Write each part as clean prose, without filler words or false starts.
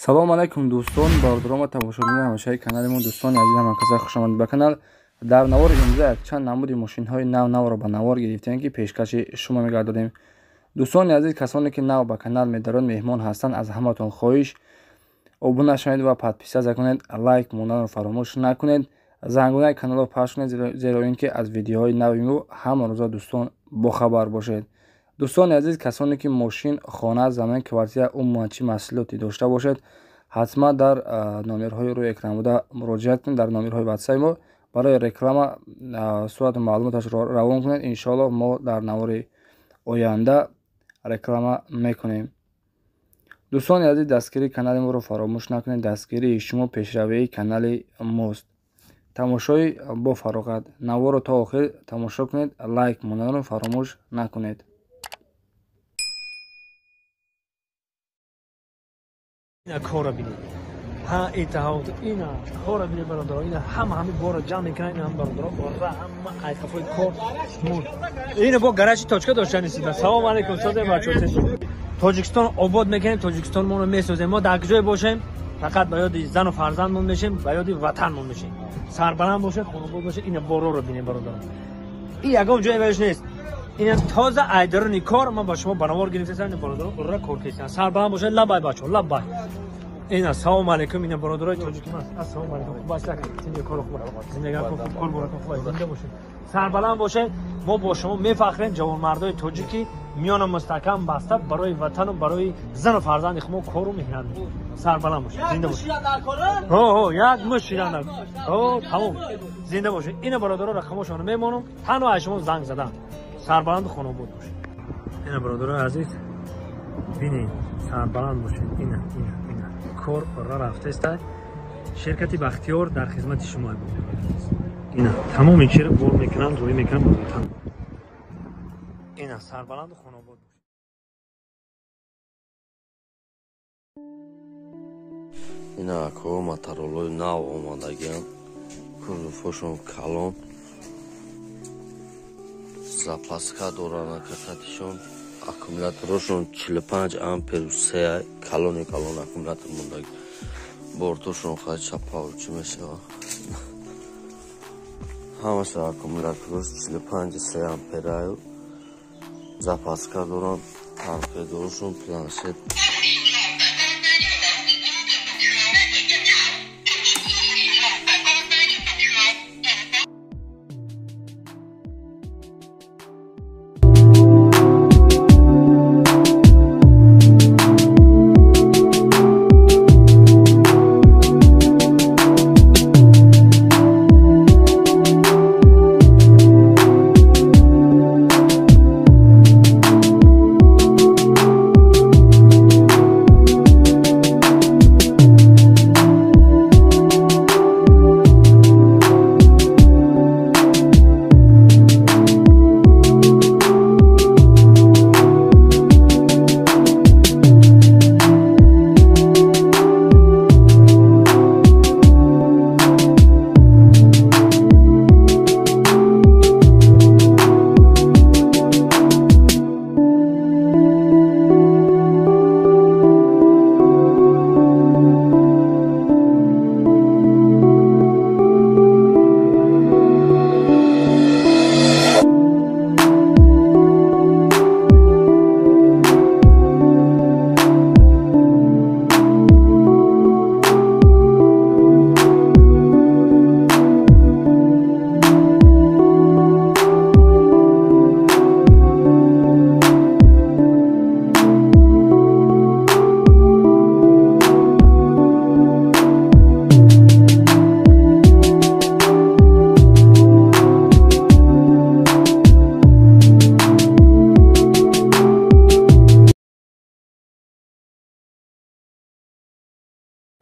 салом алайкум дӯстон, бардором ва тамошобини ҳамашаи канали мо. дӯстони азиз ҳамакаса хушомадед ба канал. дар навори имрӯза якчанд намуди мошинҳои навро ба навор гирифтем ки пешкаши шумо мегардонем. дӯстони азиз, касоне ки нав ба канал медарон, меҳмон ҳастанд, аз ҳаматон хоҳиш обуна шавед ва подписатсия кунед, лайк монданро фаромӯш накунед, зангонаи каналро пахш кунед, зеро ин ки аз видеоҳои нави мо ҳама рӯза дӯстон бохабар бошед. дӯстони азиз, касоне ки мошин, хона, замин, квартира умуман чӣ маҳсулоте дошта бошед, ҳатман дар номерҳои рӯи экран буда муроҷиат кунед. дар номерҳои ватсаи мо барои реклама сурати маълумоташро равон кунед. иншоаллоҳ мо дар навори оянда реклама мекунем. дӯстони азиз, дастгирии канали моро фаромӯш накунед. дастгирии шумо пешравии канали мост. тамошои бо фароғат наворро то охир тамошо кунед, лайк монданро фаромӯш накунед. اینا کارا بینید ها اتحاد اینا کارا بینید برادر، اینا همه بارا جمع میکنن. اینا هم برادر بارا همه قیفای کار مون. اینا با گراج تاچکا داشتن نیستید. سلام علیکم ساده بچه‌ها. تاجیکستان آباد میکنیم، تاجیکستان ما رو میسازیم. ما در جای باشیم فقط به یاد زن و فرزندمون میشیم، به یاد وطنمون میشیم. سربلند باشه، خانواده باشه. اینا بارا رو بینید برادر. این یگان جای بهش نیست. این تازه ایدرونی کار ما با شما بنوار گرفتیم. برادر را کار کردن. سربلند باشه. لبای بچه‌ها لبای. این السلام علیکم. این برادرای تاجیکستان. السلام علیکم. باشه زندگی کار خوب باشه. زندگی کار خوب زنده باشه. سربلند باشه. ما با شما میفخریم. جوانمردای تاجیکی میان مستحکم بسته برای وطن و برای زن و فرزند خود کارو میکنند. سربلند باشه. زنده باشه. یک مشیران تمام. زنده باشه. این برادرها را خموشانه میمونم. تنها شما زنگ زدن. سربلند خانواده باشه. این برادرای عزیز ببینید سربلند باشه. اینا کار را رفته است. شرکت بختیار در خدمت شما بود. اینا تمام این چیزا بار میکنن، روی میکنن وطن. اینا سربلند خانواده باشه. اینا کو ماترولوی ناو اومدگیان کورفوشون کالون запаска доран касатишон аккумуляторошон 45 ампер 3 калон аккумулятор мондаги бортошон хай чапавчи мешава ҳамаша аккумуляторош 45 3 ампераю запаска доран торпедошон планшет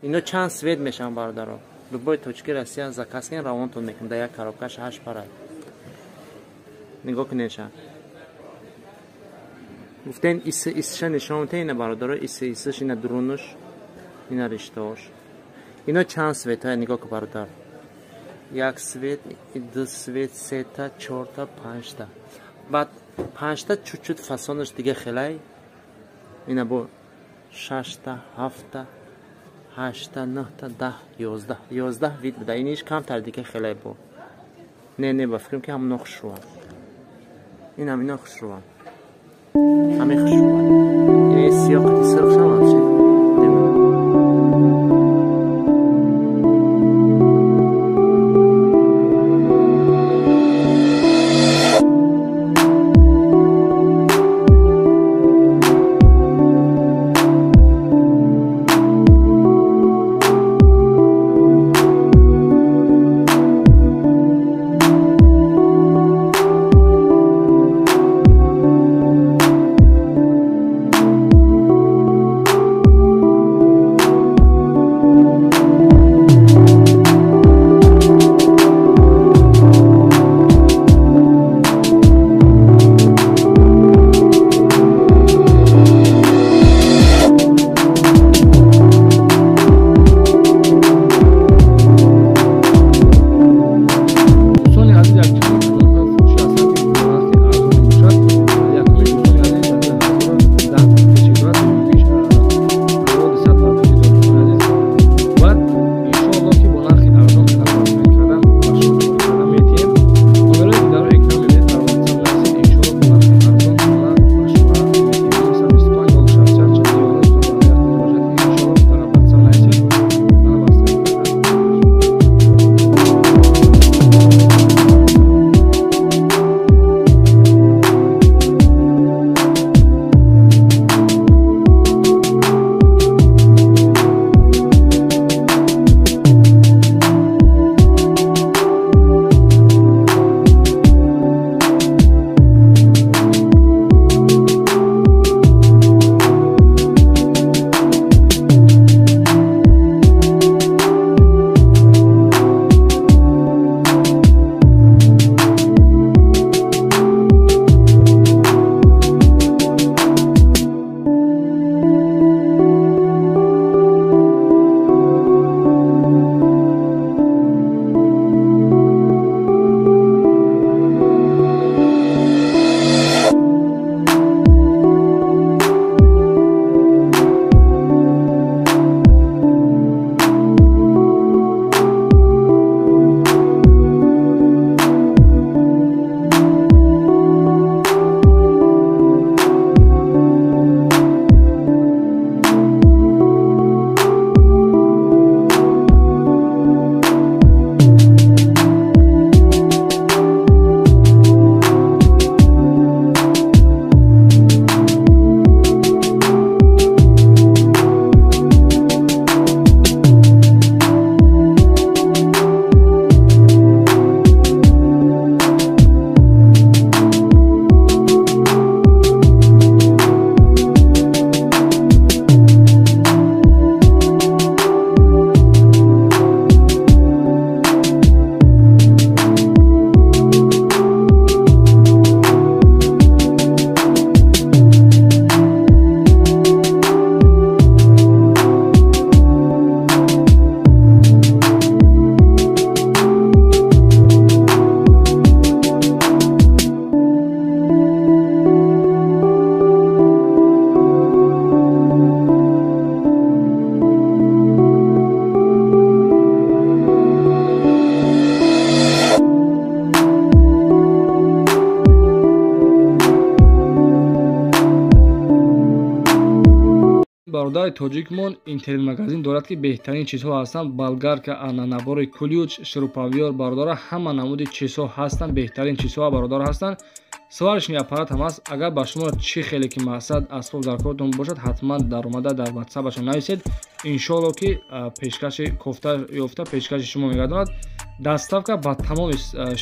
اینا چند سوید میشن برادرها. любой точки Россия заказ کردین روانتون میکنم. در یک коробкаш 8 پاره. نگاه کنیشن. گفتین ایسش نشون میده اینا برادرها. ایسش اینا درونش، اینا رشتهاش. اینا چند سوید های نگاه کن برادر. یک سوید، دو سوید، سه تا، 4 تا، 5 تا. بعد 5 تا چوچوت فاسونش دیگه خیلی. اینا با 6 تا، 7 تا. 8 9 10 11 вид буда. Иниш камтар дике хеле бо. Не ба фикрим ки ҳамно хушрӯа. ин ҳамино хушрӯа. ҳами хушрӯа. ин сиёқати сирх шавад чи. бародари тоҷикмон интернет-магазин дорад ки беҳтарин чизҳо ҳастанд. Болгарка, ананабори кулюч, шурупавиёр бародора ҳама намуди чизҳо ҳастанд. Беҳтарин чизҳо бародор ҳастанд. сварочный аппарат ҳам аст. агар ба шумо чӣ хеле ки мақсад асбоб дар кортон бошад, ҳатман дар омада дар ватсапашон нависед. иншоалло ки пешкаши кофта ёфта пешкаши шумо мегардонад. доставка ба тамоми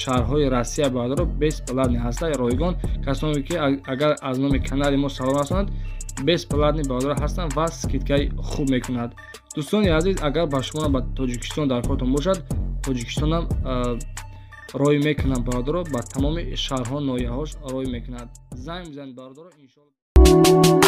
шаҳрҳои Россия бародоро бесплатный ҳаста. ройгон касоне ки агар аз номи канали мо салом расонанд, бесплатный бародор ҳастанд ва скидкаи хуб мекунад. дӯстони азиз, агар ба шумо ба Тоҷикистон дар кортон бошад, Тоҷикистонам рой мекунад бародоро, ба тамоми шаҳрҳо ноҳияҳош рой мекунад. занг бизанед бародоро, иншоалло.